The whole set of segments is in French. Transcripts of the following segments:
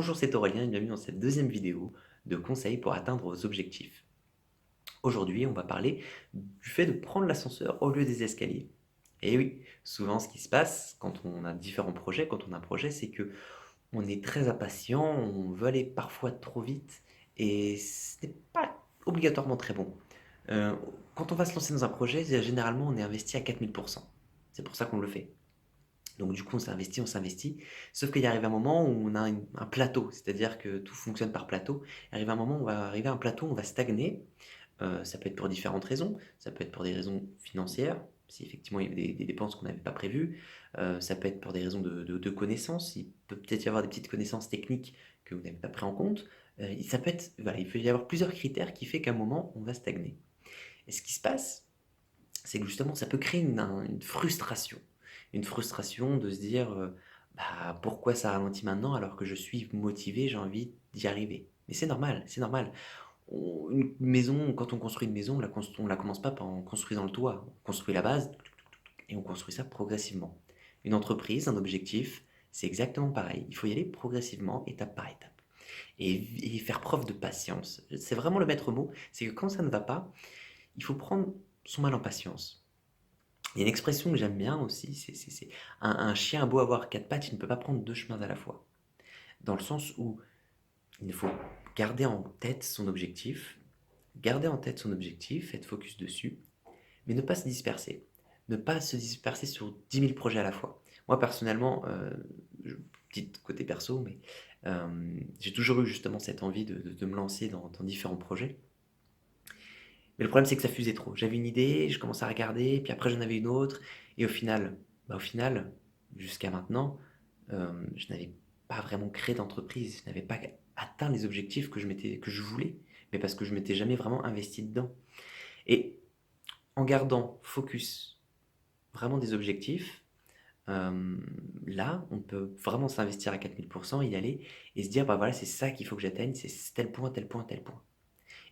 Bonjour, c'est Aurélien et bienvenue dans cette deuxième vidéo de conseils pour atteindre vos objectifs. Aujourd'hui, on va parler du fait de prendre l'ascenseur au lieu des escaliers. Et oui, souvent ce qui se passe quand on a différents projets, quand on a un projet, c'est que on est très impatient, on veut aller parfois trop vite et ce n'est pas obligatoirement très bon. Euh, Quand on va se lancer dans un projet, généralement on est investi à 4000%. C'est pour ça qu'on le fait. Donc du coup, on s'investit. Sauf qu'il y arrive un moment où on a un plateau, c'est-à-dire que tout fonctionne par plateau. Il arrive un moment où on va arriver à un plateau, on va stagner. Ça peut être pour différentes raisons. Ça peut être pour des raisons financières, si effectivement il y avait des dépenses qu'on n'avait pas prévues. Ça peut être pour des raisons de connaissances. Il peut peut-être y avoir des petites connaissances techniques que vous n'avez pas pris en compte. Ça peut être, voilà, il peut y avoir plusieurs critères qui fait qu'à un moment, on va stagner. Et ce qui se passe, c'est que justement, ça peut créer une frustration. Une frustration de se dire, bah, pourquoi ça ralentit maintenant alors que je suis motivé, j'ai envie d'y arriver. Mais c'est normal, c'est normal. Une maison, quand on construit une maison, on la commence pas en construisant le toit. On construit la base et on construit ça progressivement. Une entreprise, un objectif, c'est exactement pareil. Il faut y aller progressivement, étape par étape. Et faire preuve de patience. C'est vraiment le maître mot. C'est que quand ça ne va pas, il faut prendre son mal en patience. Il y a une expression que j'aime bien aussi, c'est un chien a beau avoir quatre pattes, il ne peut pas prendre deux chemins à la fois. Dans le sens où il faut garder en tête son objectif, être focus dessus, mais ne pas se disperser. Ne pas se disperser sur 10 000 projets à la fois. Moi personnellement, petit côté perso, mais j'ai toujours eu justement cette envie de me lancer dans différents projets. Mais le problème, c'est que ça fusait trop. J'avais une idée, je commençais à regarder, puis après j'en avais une autre, et au final, jusqu'à maintenant, je n'avais pas vraiment créé d'entreprise, je n'avais pas atteint les objectifs que je voulais, mais parce que je m'étais jamais vraiment investi dedans. Et en gardant focus vraiment des objectifs, euh, là, on peut vraiment s'investir à 4000%, y aller, et se dire, bah voilà, c'est ça qu'il faut que j'atteigne, c'est tel point, tel point, tel point.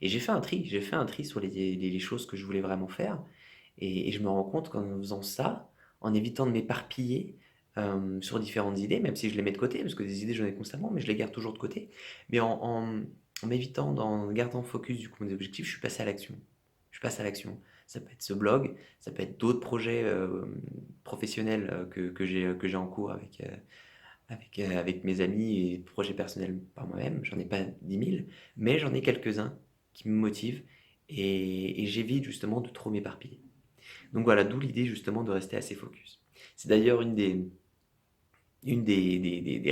Et j'ai fait un tri sur les choses que je voulais vraiment faire. Et je me rends compte qu'en faisant ça, en évitant de m'éparpiller sur différentes idées, même si je les mets de côté, parce que des idées j'en ai constamment, mais je les garde toujours de côté, mais en m'évitant, en gardant focus du coup mes objectifs, je suis passé à l'action. Je passe à l'action. Ça peut être ce blog, ça peut être d'autres projets professionnels que j'ai en cours avec mes amis et projets personnels par moi-même. J'en ai pas 10 000, mais j'en ai quelques-uns qui me motivent et j'évite justement de trop m'éparpiller. Donc voilà, d'où l'idée justement de rester assez focus. C'est d'ailleurs une des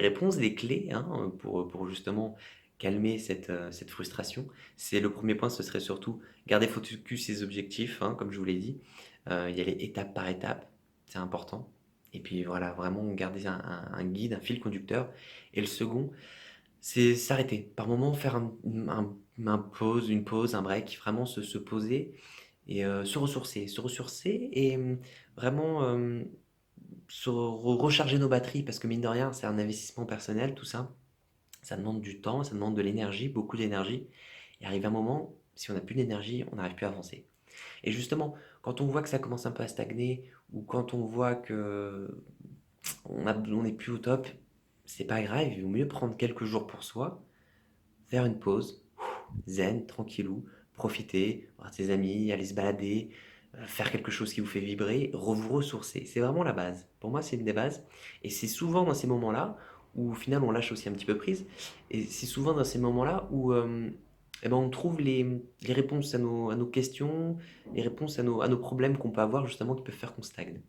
réponses, des clés hein, pour justement calmer cette frustration. C'est le premier point, ce serait surtout garder focus ses objectifs, hein, comme je vous l'ai dit, y aller étape par étape, c'est important. Et puis voilà, vraiment garder un guide, un fil conducteur. Et le second, c'est s'arrêter. Par moment, faire une pause, un break, vraiment se poser et se ressourcer et vraiment recharger nos batteries parce que mine de rien, c'est un investissement personnel, tout ça. Ça demande du temps, ça demande de l'énergie, beaucoup d'énergie. Et arrive un moment, si on n'a plus d'énergie, on n'arrive plus à avancer. Et justement, quand on voit que ça commence un peu à stagner ou quand on voit que on n'est plus au top, c'est pas grave, il vaut mieux prendre quelques jours pour soi, faire une pause, zen, tranquillou, profiter, voir ses amis, aller se balader, faire quelque chose qui vous fait vibrer, vous ressourcer. C'est vraiment la base. Pour moi, c'est une des bases. Et c'est souvent dans ces moments-là où au final on lâche aussi un petit peu prise. Et c'est souvent dans ces moments-là où eh ben, on trouve les réponses à nos questions, les réponses à nos problèmes qu'on peut avoir justement qui peuvent faire qu'on stagne.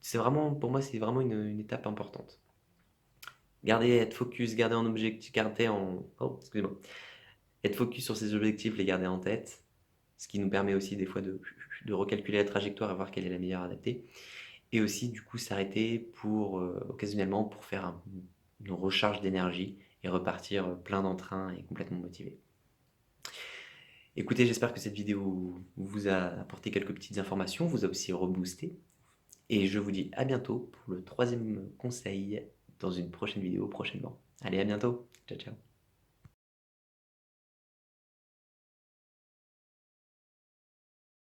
C'est vraiment, pour moi, c'est vraiment une étape importante. Garder, être focus, garder en objectif, garder en... Oh, excusez-moi. Être focus sur ses objectifs, les garder en tête, ce qui nous permet aussi des fois de recalculer la trajectoire et voir quelle est la meilleure adaptée. Et aussi, du coup, s'arrêter pour, occasionnellement, pour faire une recharge d'énergie et repartir plein d'entrain et complètement motivé. Écoutez, j'espère que cette vidéo vous a apporté quelques petites informations, vous a aussi reboosté. Et je vous dis à bientôt pour le troisième conseil dans une prochaine vidéo prochainement. Allez, à bientôt. Ciao, ciao.